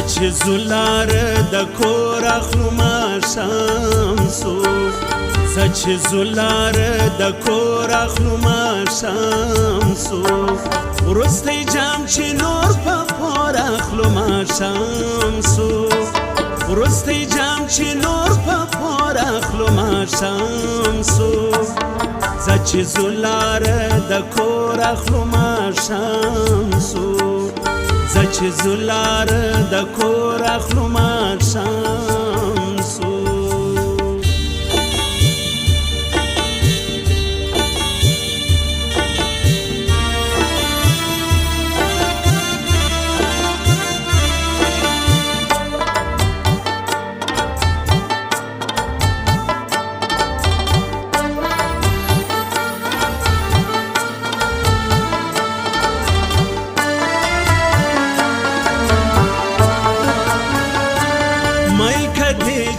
چې زولار د کور اخلو ماښام سو زه چې زولار د کور اخلو ماښام سو وروستی جام چې نور په پور اخلو ماښام سو وروستی جام چې نور په پور اخلو ماښام سو زه چې زولار د کور اخلو ماښام سو زه چې زولار د کور اخلو ماښام سو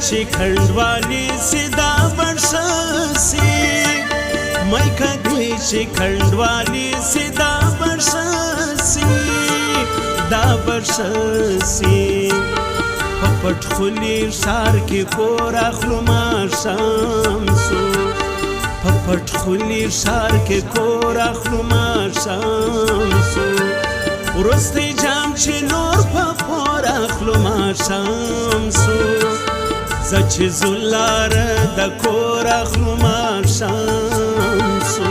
چې کھنڈوالی سدا برشسی مئی کدی چې کھنڈوالی سدا برشسی دا برشسی پپٹ خلی شار کې کور اخلو ماښام سو پپٹ خلی شار کې کور اخلو ماښام سو وروستی جام چې نور په پور اخلو ماښام سو زه چې زولار د کور اخلو ماښام سو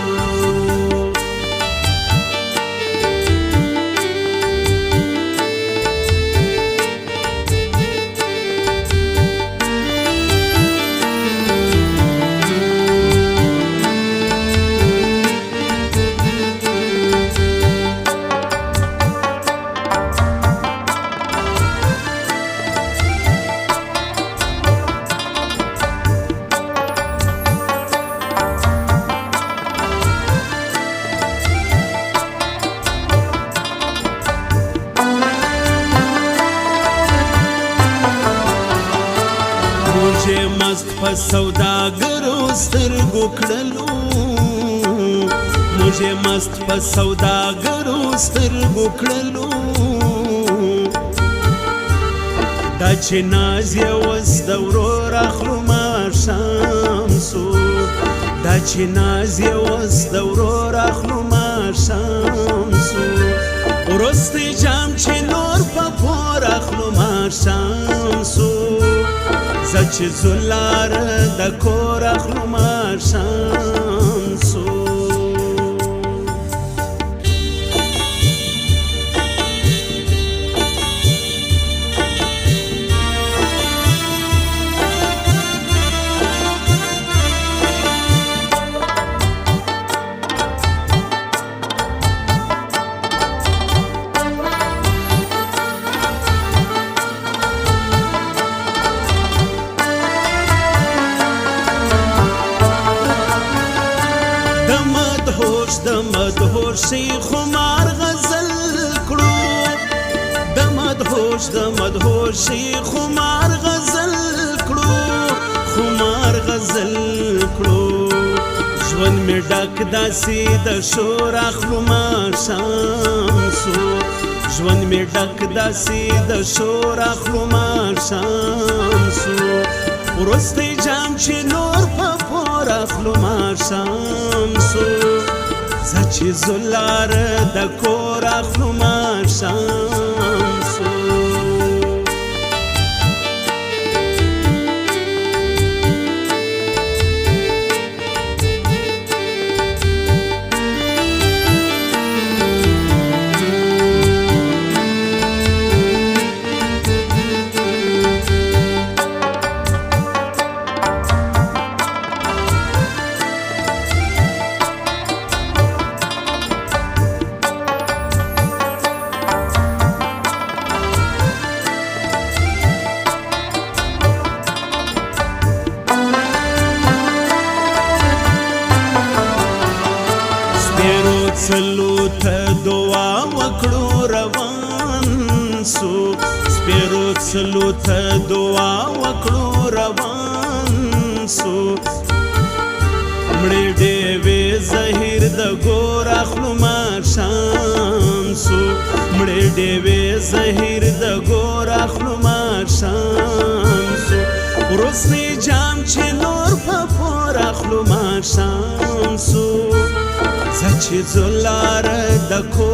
مست په سوداګرو سترګو کړلو موږ مست په سوداګرو سترګو کړلو دا چې ناز یې اوس د ورور اخلو ماښام سو دا چې ناز یې اوس د ورور اخلو ماښام سو وروستی جام چې نور په پور اخلو ماښام سو زه چې زولار د کور اخلو ماښام سو د مدهوشي خمار غزل کړو د مدهوشي خمار غزل کړو خمار غزل کړو ژوند مې ډک داسې د شور اخلو ماښام سو ژوند مې ډک داسې د شور اخلو ماښام سو وروستی جام چې نور په پور اخلو ماښام سو زه چې زولار د کور اخلو ماښام سو څلو ته دعا وکړو روان سو سپیرو څلو ته دعا وکړو روان سو مړې ډېوې زهیر د ګور اخلو ماښام سو مړې ډېوې زهیر د ګور اخلو ماښام سو وروستی جام چې نور په پور اخلو ماښام سو زه چې ځو لاره د کور